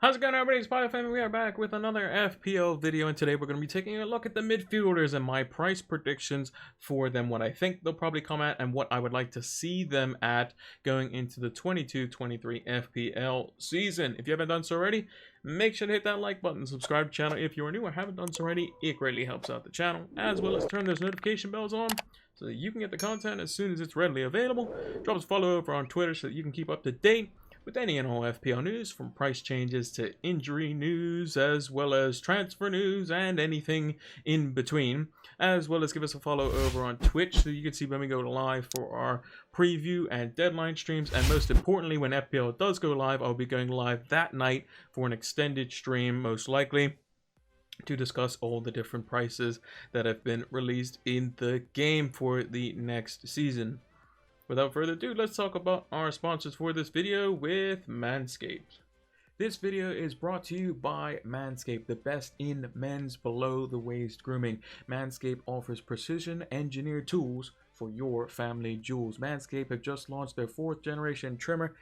How's it going, everybody? It's Pilot Family. We are back with another FPL video, and today we're going to be taking a look at the midfielders and my price predictions for them, what I think they'll probably come at, and what I would like to see them at going into the 22-23 FPL season. If you haven't done so already, make sure to hit that like button, subscribe to the channel if you are new or haven't done so already. It greatly helps out the channel, as well as turn those notification bells on so that you can get the content as soon as it's readily available. Drop us a follow over on Twitter so that you can keep up to date with any and all FPL news, from price changes to injury news, as well as transfer news and anything in between. As well as give us a follow over on Twitch so you can see when we go live for our preview and deadline streams. And most importantly, when FPL does go live, I'll be going live that night for an extended stream, most likely, to discuss all the different prices that have been released in the game for the next season. Without further ado, let's talk about our sponsors for this video with Manscaped. This video is brought to you by Manscaped, the best in men's below-the-waist grooming. Manscaped offers precision-engineered tools for your family jewels. Manscaped have just launched their 4th generation trimmer,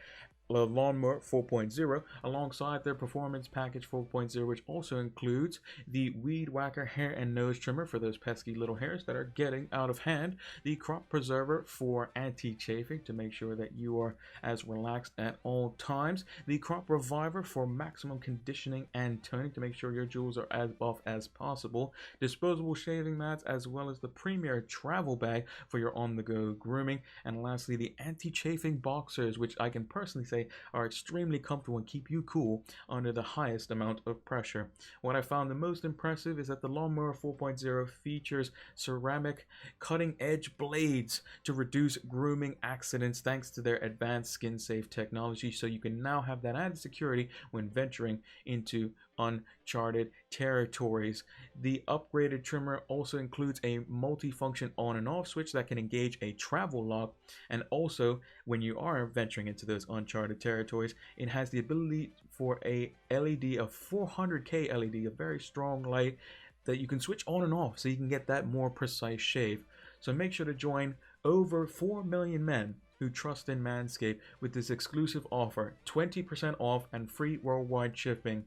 the Lawnmower 4.0, alongside their Performance Package 4.0, which also includes the Weed Whacker hair and nose trimmer for those pesky little hairs that are getting out of hand, the Crop Preserver for anti-chafing to make sure that you are as relaxed at all times, the Crop Reviver for maximum conditioning and toning to make sure your jewels are as buff as possible, disposable shaving mats, as well as the premier travel bag for your on-the-go grooming, and lastly the anti-chafing boxers, which I can personally say are extremely comfortable and keep you cool under the highest amount of pressure. What I found the most impressive is that the Lawnmower 4.0 features ceramic cutting-edge blades to reduce grooming accidents thanks to their advanced skin-safe technology, so you can now have that added security when venturing into uncharted territories. The upgraded trimmer also includes a multi-function on and off switch that can engage a travel lock, and also when you are venturing into those uncharted territories, it has the ability for a LED, a 400K LED, a very strong light that you can switch on and off so you can get that more precise shave. So make sure to join over 4 million men who trust in Manscaped with this exclusive offer, 20% off and free worldwide shipping,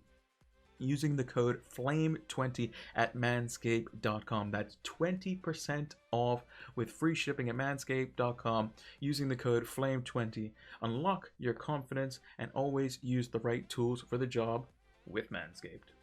using the code FLAME20 at manscaped.com. That's 20% off with free shipping at manscaped.com using the code FLAME20. Unlock your confidence and always use the right tools for the job with Manscaped.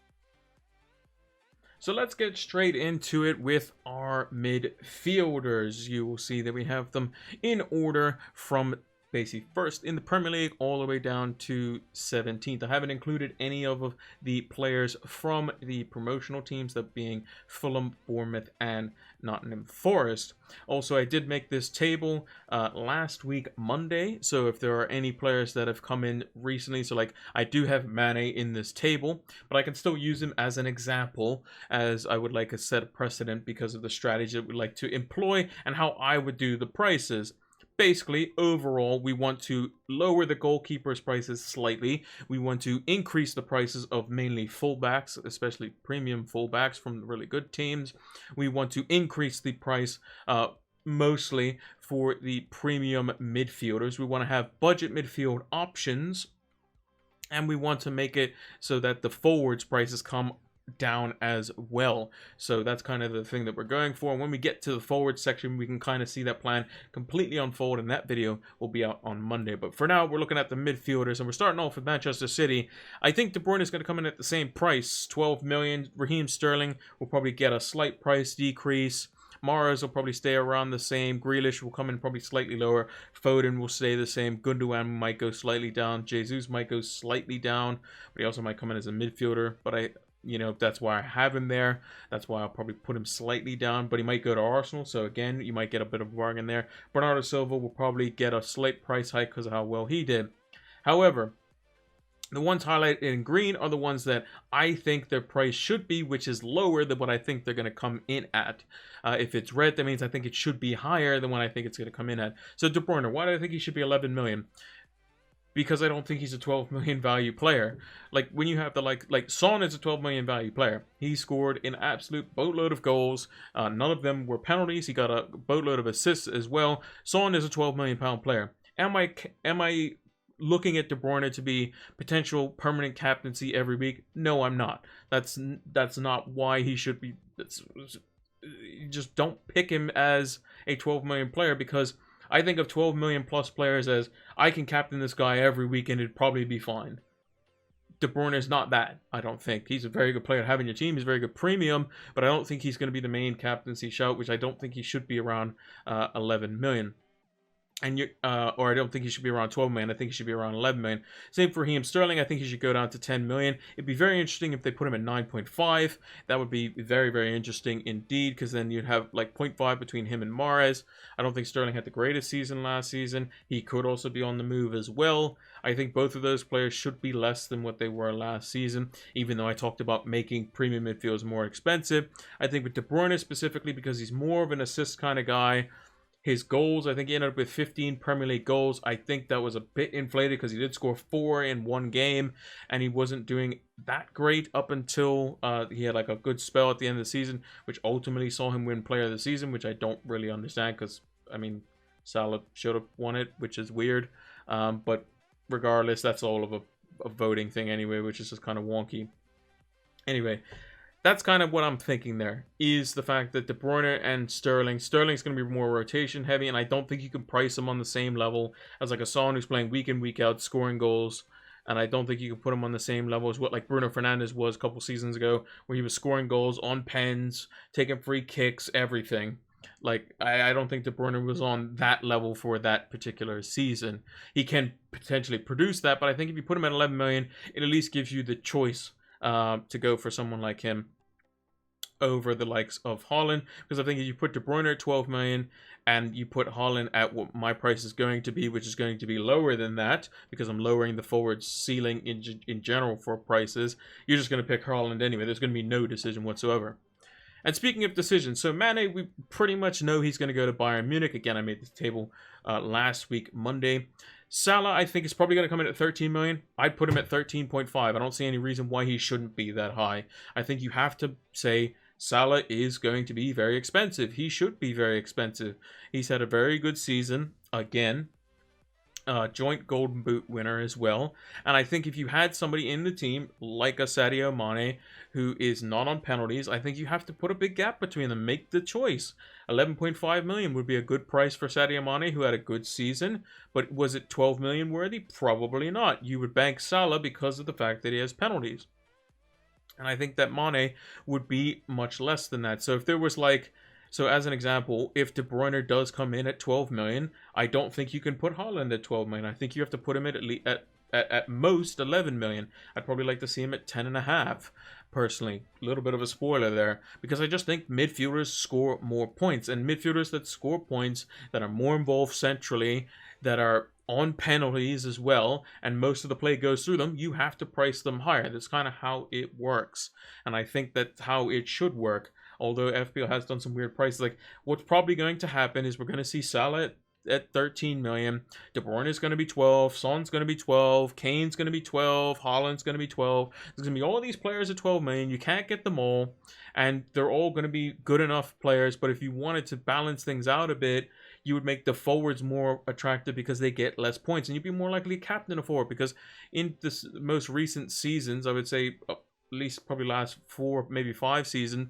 So let's get straight into it with our midfielders. You will see that we have them in order from basically first in the Premier League all the way down to 17th. I haven't included any of the players from the promotional teams, that being Fulham, Bournemouth, and Nottingham Forest. Also, I did make this table last week Monday, so if there are any players that have come in recently, so like I do have Mane in this table, but I can still use him as an example, as I would like to set a precedent because of the strategy that we like to employ and how I would do the prices. Basically, overall, we want to lower the goalkeepers' prices slightly. We want to increase the prices of mainly fullbacks, especially premium fullbacks from the really good teams. We want to increase the price mostly for the premium midfielders. We want to have budget midfield options, and we want to make it so that the forwards' prices come down as well. So that's kind of the thing that we're going for. And when we get to the forward section, we can kind of see that plan completely unfold, and that video will be out on Monday. But for now, we're looking at the midfielders, and we're starting off with Manchester City. I think De Bruyne is going to come in at the same price, 12 million. Raheem Sterling will probably get a slight price decrease. Mahrez will probably stay around the same. Grealish will come in probably slightly lower. Foden will stay the same. Gundogan might go slightly down. Jesus might go slightly down, but he also might come in as a midfielder. But that's why I have him there. That's why I'll probably put him slightly down, but he might go to Arsenal. So again, you might get a bit of a bargain there. Bernardo Silva will probably get a slight price hike because of how well he did. However, the ones highlighted in green are the ones that I think their price should be, which is lower than what I think they're going to come in at. If it's red, that means I think it should be higher than what I think it's going to come in at. So De Bruyne, why do I think he should be 11 million? Because I don't think he's a 12 million value player. Like when you have the like Son is a 12 million value player. He scored an absolute boatload of goals. None of them were penalties. He got a boatload of assists as well. Son is a 12 million pound player. Am I looking at De Bruyne to be potential permanent captaincy every week? No, I'm not. That's not why he should be. You just don't pick him as a 12 million player, because I think of 12 million plus players as I can captain this guy every week and it'd probably be fine. De Bruyne is not that, I don't think. He's a very good player to have in your team. He's a very good premium, but I don't think he's going to be the main captaincy shout, which I don't think he should be around 11 million. And or I don't think he should be around 12 million. I think he should be around 11 million. Same for Raheem Sterling. I think he should go down to 10 million. It'd be very interesting if they put him at 9.5. That would be very, very interesting indeed, because then you'd have like 0.5 between him and Mahrez. I don't think Sterling had the greatest season last season. He could also be on the move as well. I think both of those players should be less than what they were last season, even though I talked about making premium midfielders more expensive. I think with De Bruyne specifically, because he's more of an assist kind of guy, his goals, I think he ended up with 15 Premier League goals. I think that was a bit inflated because he did score 4 in one game, and he wasn't doing that great up until he had like a good spell at the end of the season, which ultimately saw him win Player of the Season, which I don't really understand because, I mean, Salah should have won it, which is weird. But regardless, that's all of a voting thing anyway, which is just kind of wonky. Anyway, that's kind of what I'm thinking there, is the fact that De Bruyne and Sterling's going to be more rotation heavy, and I don't think you can price him on the same level as like a Son who's playing week in, week out, scoring goals. And I don't think you can put him on the same level as what like Bruno Fernandes was a couple seasons ago, where he was scoring goals on pens, taking free kicks, everything. Like, I don't think De Bruyne was on that level for that particular season. He can potentially produce that, but I think if you put him at 11 million, it at least gives you the choice to go for someone like him over the likes of Haaland, because I think if you put De Bruyne at 12 million and you put Haaland at what my price is going to be, which is going to be lower than that, because I'm lowering the forward ceiling in general for prices, you're just going to pick Haaland anyway. There's going to be no decision whatsoever. And speaking of decisions, so Mane, we pretty much know he's going to go to Bayern Munich. Again, I made this table last week, Monday. Salah, I think, is probably going to come in at 13 million. I'd put him at 13.5. I don't see any reason why he shouldn't be that high. I think you have to say Salah is going to be very expensive. He should be very expensive. He's had a very good season, again. Joint Golden Boot winner as well. And I think if you had somebody in the team, like a Sadio Mane, who is not on penalties, I think you have to put a big gap between them. Make the choice. 11.5 million would be a good price for Sadio Mane, who had a good season. But was it 12 million worthy? Probably not. You would bank Salah because of the fact that he has penalties. And I think that Mane would be much less than that. So if there was like, so as an example, if De Bruyne does come in at 12 million, I don't think you can put Haaland at 12 million. I think you have to put him at most 11 million. I'd probably like to see him at 10.5, personally. A little bit of a spoiler there, because I just think midfielders score more points. And midfielders that score points, that are more involved centrally, that are on penalties as well, and most of the play goes through them, you have to price them higher. That's kind of how it works. And I think that's how it should work. Although FPL has done some weird prices. Like, what's probably going to happen is we're going to see Salah at 13 million. De Bruyne is going to be 12. Son's going to be 12. Kane's going to be 12. Haaland's going to be 12. There's going to be all of these players at 12 million. You can't get them all. And they're all going to be good enough players. But if you wanted to balance things out a bit, you would make the forwards more attractive because they get less points. And you'd be more likely to captain a forward. Because in this most recent seasons, I would say at least probably last 4, maybe 5 seasons,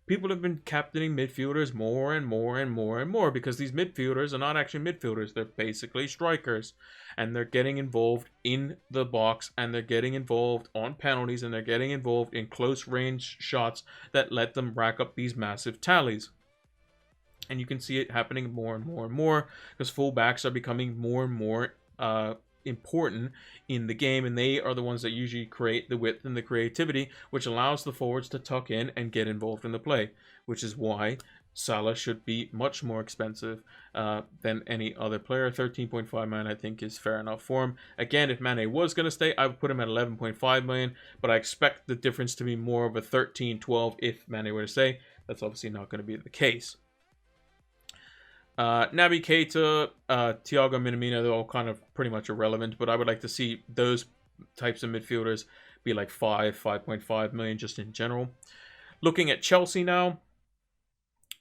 people have been captaining midfielders more and more and more and more, because these midfielders are not actually midfielders. They're basically strikers, and they're getting involved in the box, and they're getting involved on penalties, and they're getting involved in close range shots that let them rack up these massive tallies. And you can see it happening more and more and more, because fullbacks are becoming more and more important in the game, and they are the ones that usually create the width and the creativity, which allows the forwards to tuck in and get involved in the play, which is why Salah should be much more expensive than any other player. 13.5 million I think is fair enough for him. Again, if Mane was going to stay, I would put him at 11.5 million, but I expect the difference to be more of a 13, 12 if Mane were to stay. That's obviously not going to be the case. Naby Keita, Thiago Minamino, they're all kind of pretty much irrelevant, but I would like to see those types of midfielders be like 5.5 million just in general. Looking at Chelsea now,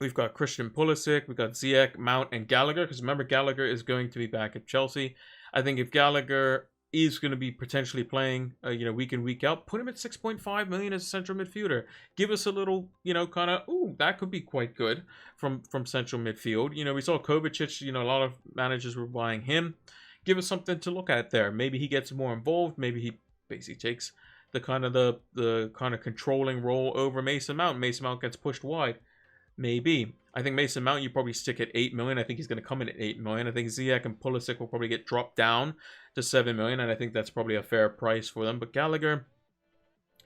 We've got Christian Pulisic, we've got Ziyech, Mount, and Gallagher. Because remember, Gallagher is going to be back at Chelsea. I think if Gallagher is going to be potentially playing, week in, week out, put him at 6.5 million as a central midfielder. Give us a little, kind of, that could be quite good from central midfield. We saw Kovacic, a lot of managers were buying him. Give us something to look at there. Maybe he gets more involved. Maybe he basically takes the kind of controlling role over Mason Mount. Mason Mount gets pushed wide. Maybe. I think Mason Mount, you probably stick at 8 million. I think he's going to come in at 8 million. I think Ziyech and Pulisic will probably get dropped down to 7 million, and I think that's probably a fair price for them. But Gallagher,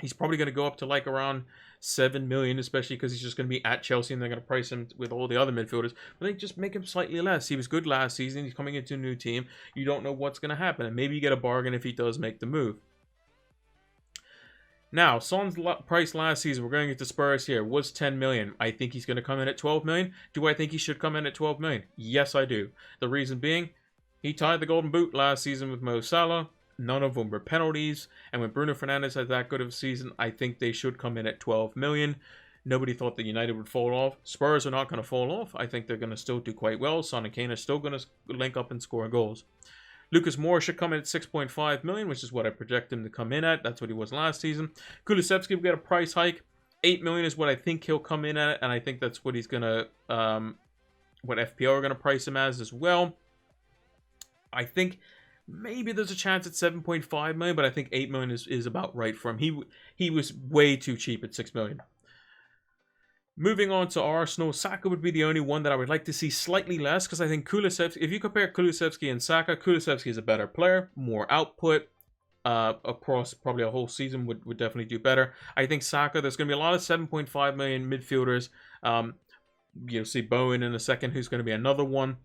he's probably going to go up to like around 7 million, especially because he's just going to be at Chelsea and they're going to price him with all the other midfielders. But they just make him slightly less. He was good last season. He's coming into a new team. You don't know what's going to happen. And maybe you get a bargain if he does make the move. Now, Son's price last season, we're going into Spurs here, was 10 million. I think he's going to come in at 12 million. Do I think he should come in at 12 million? Yes, I do. The reason being, he tied the golden boot last season with Mo Salah. None of them were penalties. And when Bruno Fernandes had that good of a season, I think they should come in at 12 million. Nobody thought that United would fall off. Spurs are not going to fall off. I think they're going to still do quite well. Son and Kane are still going to link up and score goals. Lucas Moura should come in at 6.5 million, which is what I project him to come in at. That's what he was last season. Kulusevski will get a price hike. 8 million is what I think he'll come in at, and I think that's what he's gonna, what FPL are gonna price him as well. I think maybe there's a chance at 7.5 million, but I think 8 million is about right for him. He was way too cheap at 6 million. Moving on to Arsenal, Saka would be the only one that I would like to see slightly less, because I think Kulusevski, if you compare Kulusevski and Saka, Kulusevski is a better player, more output, across probably a whole season would definitely do better. I think Saka, there's going to be a lot of 7.5 million midfielders. You'll see Bowen in a second, who's going to be another one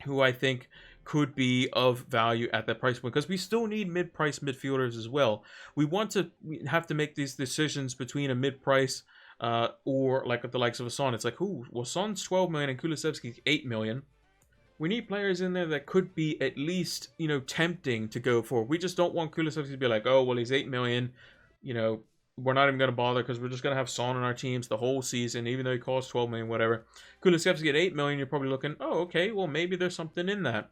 who I think could be of value at that price point, because we still need mid-price midfielders as well. We have to make these decisions between a mid-price or like the likes of a Son. It's like, well, Son's 12 million and Kulusevski's 8 million. We need players in there that could be at least, tempting to go for. We just don't want Kulusevski to be like, oh, well, he's 8 million. We're not even going to bother because we're just going to have Son on our teams the whole season, even though he costs 12 million, whatever. Kulusevski at 8 million, you're probably looking, oh, okay, well, maybe there's something in that.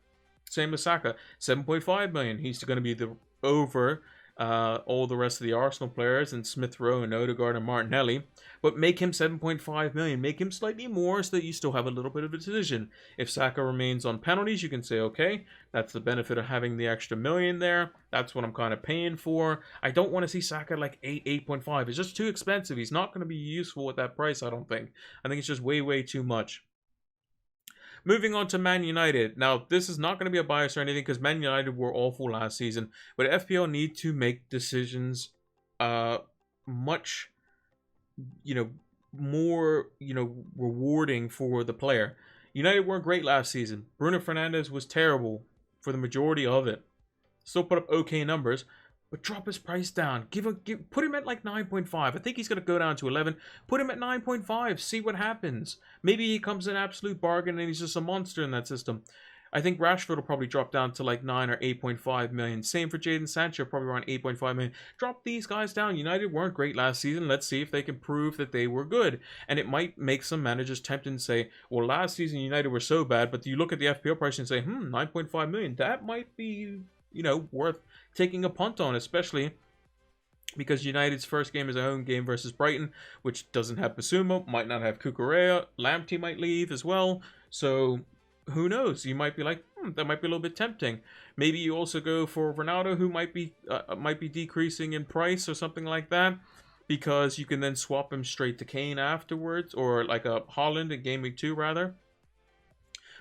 Same with Saka, 7.5 million. He's going to be over all the rest of the Arsenal players and Smith Rowe and Odegaard and Martinelli, but make him 7.5 million. Make him slightly more so that you still have a little bit of a decision. If Saka remains on penalties, you can say, okay, that's the benefit of having the extra million there. That's what I'm kind of paying for. I don't want to see Saka like 8.5. It's just too expensive. He's not going to be useful at that price, I don't think. I think it's just way too much. Moving on to Man United. Now, this is not going to be a bias or anything because Man United were awful last season. But FPL need to make decisions much, more, rewarding for the player. United weren't great last season. Bruno Fernandes was terrible for the majority of it. Still put up okay numbers. But drop his price down. Put him at like 9.5. I think he's going to go down to 11. Put him at 9.5. See what happens. Maybe he comes an absolute bargain and he's just a monster in that system. I think Rashford will probably drop down to like 9 or 8.5 million. Same for Jadon Sancho, probably around 8.5 million. Drop these guys down. United weren't great last season. Let's see if they can prove that they were good. And it might make some managers tempted and say, well, last season United were so bad, but you look at the FPL price and say, 9.5 million. That might be, worth taking a punt on, especially because United's first game is a home game versus Brighton, which doesn't have Basuma, might not have Cucurella, Lamptey might leave as well, so who knows? You might be like, that might be a little bit tempting. Maybe you also go for Ronaldo, who might be decreasing in price or something like that, because you can then swap him straight to Kane afterwards, or like a Haaland in Game Week 2 rather.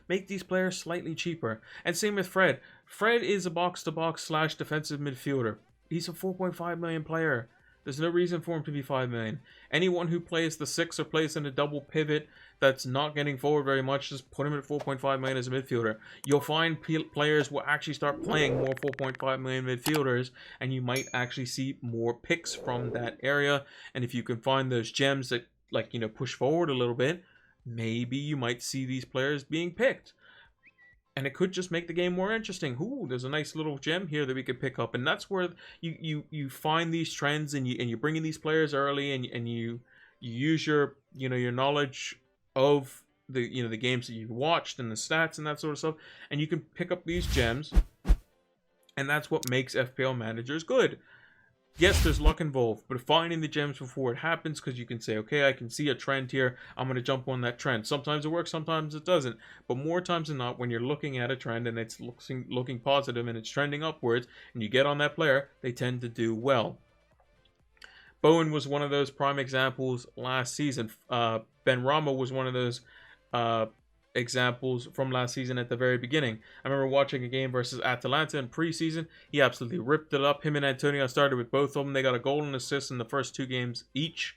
Make these players slightly cheaper. And same with Fred. Fred is a box-to-box / defensive midfielder. He's a 4.5 million player. There's no reason for him to be 5 million. Anyone who plays the 6 or plays in a double pivot that's not getting forward very much, just put him at 4.5 million as a midfielder. You'll find players will actually start playing more 4.5 million midfielders, and you might actually see more picks from that area. And if you can find those gems that, push forward a little bit, maybe you might see these players being picked. And it could just make the game more interesting. Ooh, there's a nice little gem here that we could pick up. And that's where you find these trends and you bring in these players early and you use your your knowledge of the games that you've watched and the stats and that sort of stuff, and you can pick up these gems, and that's what makes FPL managers good. Yes, there's luck involved, but finding the gems before it happens, because you can say, okay, I can see a trend here, I'm going to jump on that trend. Sometimes it works, sometimes it doesn't. But more times than not, when you're looking at a trend and it's looking positive and it's trending upwards, and you get on that player, they tend to do well. Bowen was one of those prime examples last season. Benrahma was one of those examples from last season at the very beginning. I remember watching a game versus Atalanta in preseason. He absolutely ripped it up. Him and Antonio started with both of them. They got a goal and assist in the first 2 games each.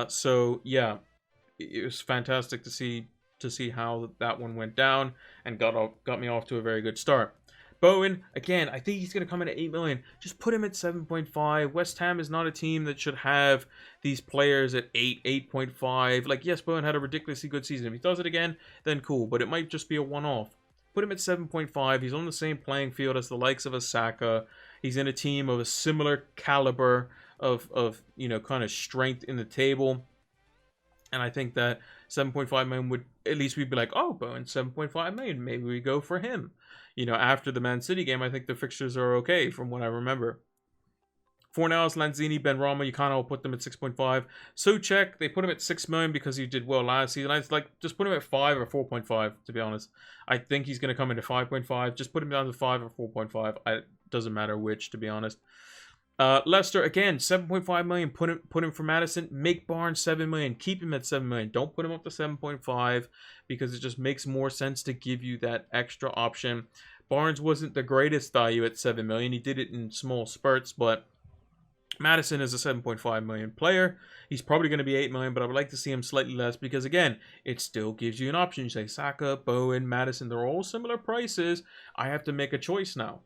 So yeah, it was fantastic to see how that one went down and got me off to a very good start. Bowen, again, I think he's going to come in at 8 million. Just put him at 7.5. West Ham is not a team that should have these players at 8, 8.5. Like, yes, Bowen had a ridiculously good season. If he does it again, then cool. But it might just be a one-off. Put him at 7.5. He's on the same playing field as the likes of a Saka. He's in a team of a similar caliber of kind of strength in the table. And I think that 7.5 million would, at least we'd be like, oh, Bowen, 7.5 million. Maybe we go for him. After the Man City game, I think the fixtures are okay from what I remember. Fornals, Lanzini, Benrahma, you kind of put them at 6.5. Souček, they put him at 6 million because he did well last season. I like just put him at 5 or 4.5, to be honest. I think he's going to come into 5.5. Just put him down to 5 or 4.5. It doesn't matter which, to be honest. Leicester, again, 7.5 million. Put him for Maddison. Make Barnes 7 million. Keep him at 7 million. Don't put him up to 7.5 because it just makes more sense to give you that extra option. Barnes wasn't the greatest value at 7 million. He did it in small spurts, but Maddison is a 7.5 million player. He's probably going to be 8 million, but I would like to see him slightly less because, again, it still gives you an option. You say Saka, Bowen, Maddison, they're all similar prices. I have to make a choice now.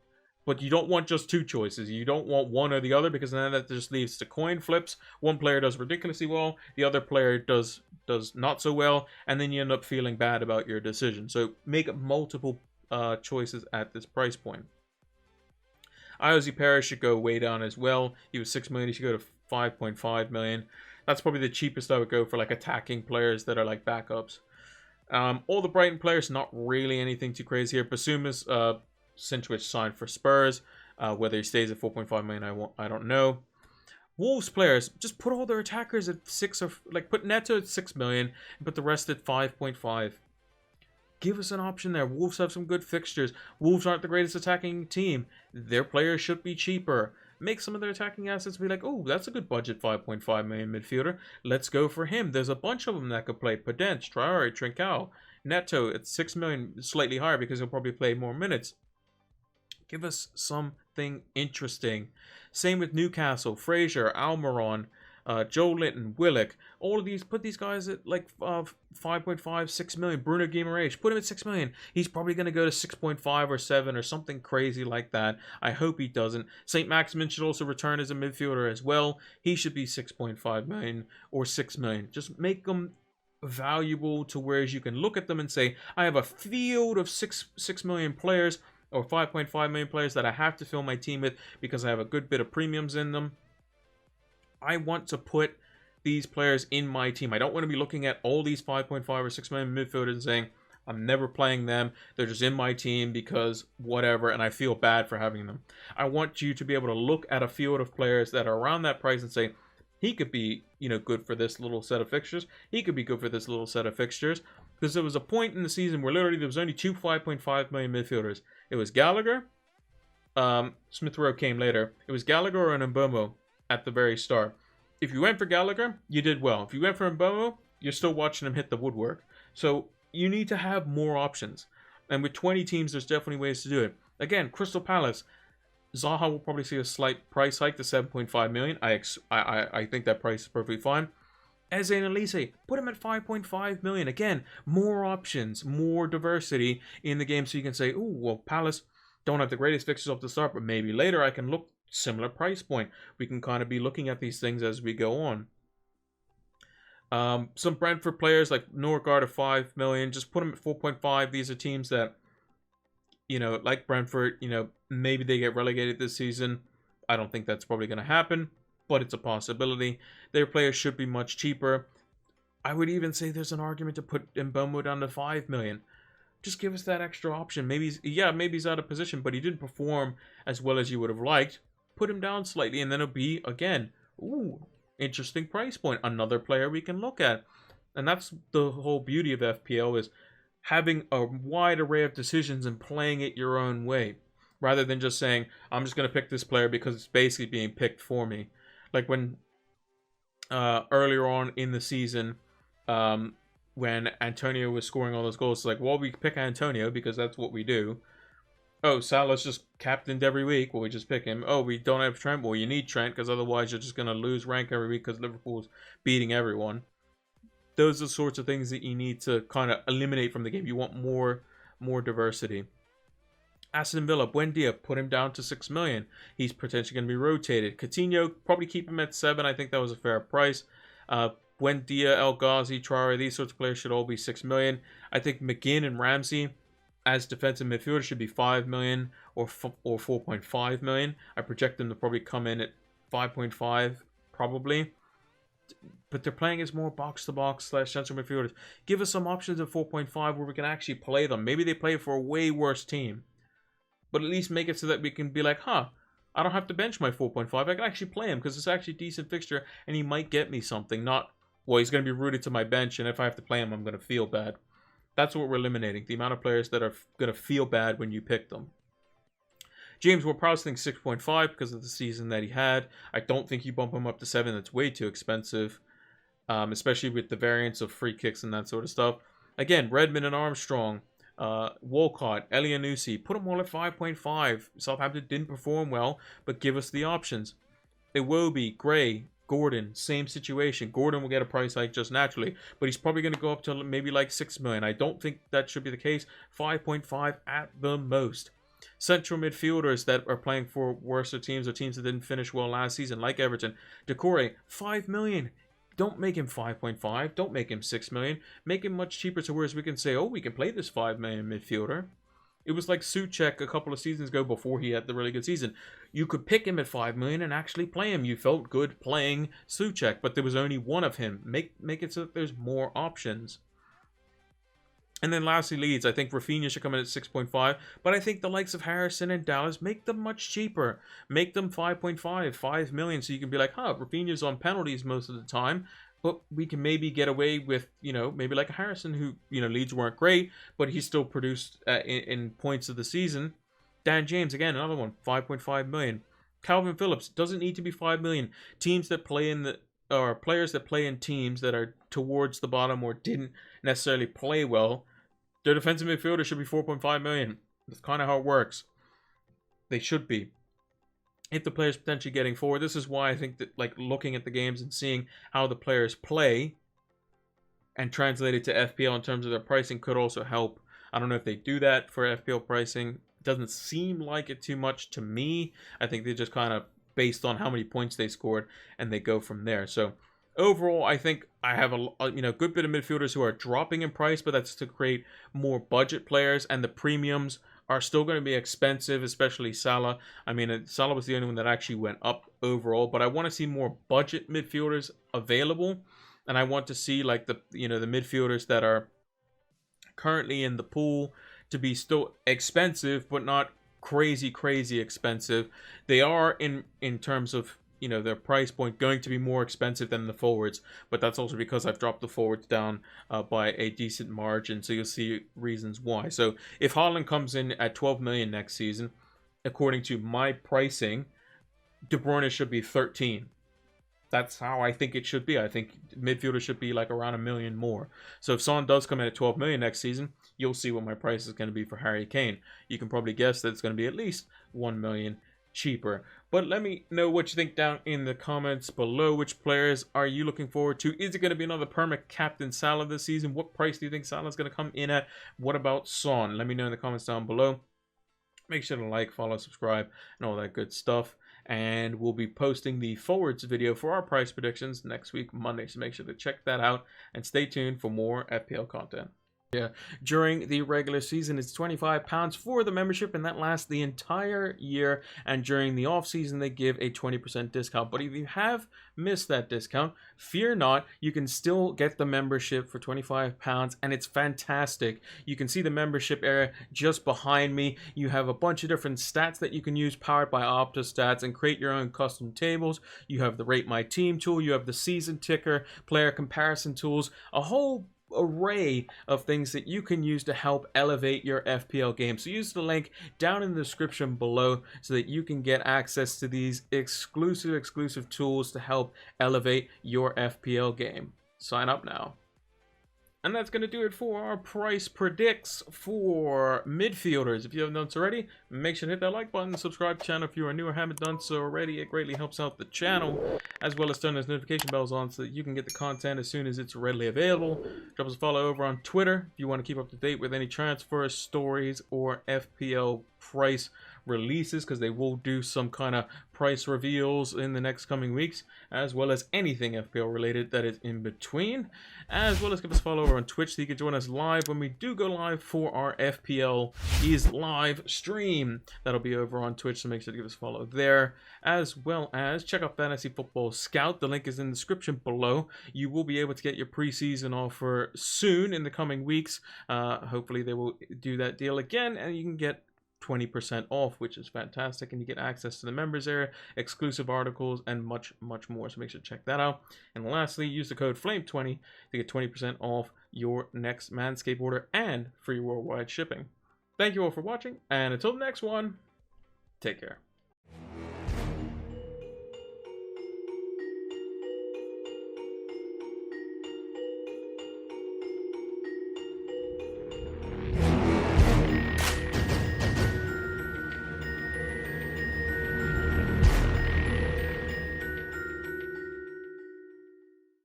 But you don't want just 2 choices. You don't want one or the other because then that just leaves to coin flips. One player does ridiculously well, the other player does not so well, and then you end up feeling bad about your decision. So make multiple choices at this price point. Iosi Perez should go way down as well. He was 6 million. He should go to 5.5 million. That's probably the cheapest I would go for like attacking players that are like backups. All the Brighton players, not really anything too crazy here. Basuma's Sinchwich signed for Spurs. Whether he stays at 4.5 million, I don't know. Wolves players, just put all their attackers at 6 or like put Neto at 6 million and put the rest at 5.5. Give us an option there. Wolves have some good fixtures. Wolves aren't the greatest attacking team. Their players should be cheaper. Make some of their attacking assets be like, oh, that's a good budget 5.5 million midfielder. Let's go for him. There's a bunch of them that could play. Podence, Traore, Trincao, Neto at 6 million, slightly higher because he'll probably play more minutes. Give us something interesting. Same with Newcastle, Fraser, Almiron, Joe Linton, Willock. All of these, put these guys at like 5.5, 6 million. Bruno Guimaraes, put him at 6 million. He's probably going to go to 6.5 or 7 or something crazy like that. I hope he doesn't. St. Maximin should also return as a midfielder as well. He should be 6.5 million or 6 million. Just make them valuable to whereas you can look at them and say, I have a field of 6 million players or 5.5 million players that I have to fill my team with because I have a good bit of premiums in them. I want to put these players in my team. I don't want to be looking at all these 5.5 or 6 million midfielders and saying, I'm never playing them. They're just in my team because whatever, and I feel bad for having them. I want you to be able to look at a field of players that are around that price and say, he could be, good for this little set of fixtures. He could be good for this little set of fixtures. Because there was a point in the season where literally there was only 2 5.5 million midfielders. It was Gallagher. Smith Rowe came later. It was Gallagher and Mbeumo at the very start. If you went for Gallagher, you did well. If you went for Mbeumo, you're still watching him hit the woodwork. So you need to have more options. And with 20 teams, there's definitely ways to do it. Again, Crystal Palace. Zaha will probably see a slight price hike to 7.5 million. I think that price is perfectly fine. Eze and Elise, put him at 5.5 million. Again, more options, more diversity in the game so you can say, oh, well, Palace don't have the greatest fixtures off the start, but maybe later I can look similar price point. We can kind of be looking at these things as we go on. Some Brentford players like Norgard at 5 million, just put them at 4.5. These are teams that, like Brentford, maybe they get relegated this season. I don't think that's probably going to happen, but it's a possibility. Their players should be much cheaper. I would even say there's an argument to put Mbeumo down to 5 million. Just give us that extra option. Maybe he's out of position, but he didn't perform as well as you would have liked. Put him down slightly, and then it'll be, again, ooh, interesting price point. Another player we can look at. And that's the whole beauty of FPL, is having a wide array of decisions and playing it your own way, rather than just saying, I'm just going to pick this player because it's basically being picked for me. Like when earlier on in the season, when Antonio was scoring all those goals, it's like, well, we pick Antonio because that's what we do. Oh, Salah's just captained every week. Well, we just pick him. Oh, we don't have Trent. Well, you need Trent because otherwise you're just going to lose rank every week because Liverpool's beating everyone. Those are the sorts of things that you need to kind of eliminate from the game. You want more diversity. Aston Villa, Buendia, put him down to 6 million. He's potentially going to be rotated. Coutinho, probably keep him at 7. I think that was a fair price. Buendia, El Ghazi, Traore, these sorts of players should all be 6 million. I think McGinn and Ramsey as defensive midfielders should be 5 million or 4.5 million. I project them to probably come in at 5.5, probably. But they're playing as more box-to-box / central midfielders. Give us some options at 4.5 where we can actually play them. Maybe they play for a way worse team. But at least make it so that we can be like, I don't have to bench my 4.5. I can actually play him because it's actually a decent fixture and he might get me something. Not, well, he's going to be rooted to my bench and if I have to play him, I'm going to feel bad. That's what we're eliminating. The amount of players that are going to feel bad when you pick them. James Ward-Prowse thinks 6.5 because of the season that he had. I don't think you bump him up to 7. That's way too expensive. Especially with the variance of free kicks and that sort of stuff. Again, Redmond and Armstrong. Walcott, Elianusi, put them all at 5.5. Southampton didn't perform well, but give us the options. Iwobi, Gray, Gordon, same situation. Gordon will get a price hike just naturally, but he's probably going to go up to maybe like 6 million. I don't think that should be the case. 5.5 at the most. Central midfielders that are playing for worse teams or teams that didn't finish well last season, like Everton. Decore, 5 million. Don't make him 5.5. Don't make him 6 million. Make him much cheaper to whereas we can say, oh, we can play this 5 million midfielder. It was like Souček a couple of seasons ago before he had the really good season. You could pick him at 5 million and actually play him. You felt good playing Souček, but there was only one of him. Make it so that there's more options. And then lastly, Leeds. I think Rafinha should come in at 6.5. But I think the likes of Harrison and Dallas, make them much cheaper. Make them 5.5, 5 million. So you can be like, Rafinha's on penalties most of the time. But we can maybe get away with, maybe like a Harrison who, Leeds weren't great. But he still produced in points of the season. Dan James, again, another one, 5.5 million. Calvin Phillips, doesn't need to be 5 million. Teams that play in or players that play in teams that are towards the bottom or didn't necessarily play well, their defensive midfielder should be 4.5 million. That's kind of how it works. They should be. If the player's potentially getting forward, this is why I think that looking at the games and seeing how the players play and translate it to FPL in terms of their pricing could also help. I don't know if they do that for FPL pricing. It doesn't seem like it too much to me. I think they just kind of based on how many points they scored and they go from there. So overall, I think I have a good bit of midfielders who are dropping in price, but that's to create more budget players, and the premiums are still going to be expensive, especially Salah. I mean, Salah was the only one that actually went up overall, but I want to see more budget midfielders available, and I want to see the midfielders that are currently in the pool to be still expensive, but not crazy expensive. They are in terms of their price point going to be more expensive than the forwards, but that's also because I've dropped the forwards down by a decent margin, so you'll see reasons why. So if Haaland comes in at 12 million next season, according to my pricing, De Bruyne should be 13. That's how I think it should be. I think midfielder should be around 1 million more. So if Son does come in at 12 million next season, you'll see what my price is going to be for Harry Kane. You can probably guess that it's going to be at least 1 million cheaper. But let me know what you think down in the comments below. Which players are you looking forward to? Is it going to be another perma captain Salah this season? What price do you think Salah's going to come in at? What about Son? Let me know in the comments down below. Make sure to like, follow, subscribe, and all that good stuff. And we'll be posting the forwards video for our price predictions next week, Monday. So make sure to check that out and stay tuned for more FPL content. Yeah, during the regular season, it's £25 for the membership, and that lasts the entire year. And during the off season, they give a 20% discount. But if you have missed that discount, fear not, you can still get the membership for £25, and it's fantastic. You can see the membership area just behind me. You have a bunch of different stats that you can use, powered by Opta stats, and create your own custom tables. You have the Rate My Team tool, you have the season ticker, player comparison tools, a whole array of things that you can use to help elevate your FPL game. So use the link down in the description below so that you can get access to these exclusive tools to help elevate your FPL game. Sign up now. And that's going to do it for our price predicts for midfielders. If you haven't done so already, make sure to hit that like button, subscribe to the channel if you are new or haven't done so already. It greatly helps out the channel, as well as turn those notification bells on so that you can get the content as soon as it's readily available. Drop us a follow over on Twitter if you want to keep up to date with any transfer stories or FPL price releases, because they will do some kind of price reveals in the next coming weeks, as well as anything FPL related that is in between. As well as give us a follow over on Twitch so you can join us live when we do go live for our FPL is live stream. That'll be over on Twitch, so make sure to give us a follow there. As well as check out Fantasy Football Scout. The link is in the description below. You will be able to get your preseason offer soon in the coming weeks. Hopefully they will do that deal again, and you can get 20% off, which is fantastic, and you get access to the members area, exclusive articles, and much more. So make sure to check that out. And lastly, use the code FLAME20 to get 20% off your next Manscaped order and free worldwide shipping. Thank you all for watching, and until the next one, take care.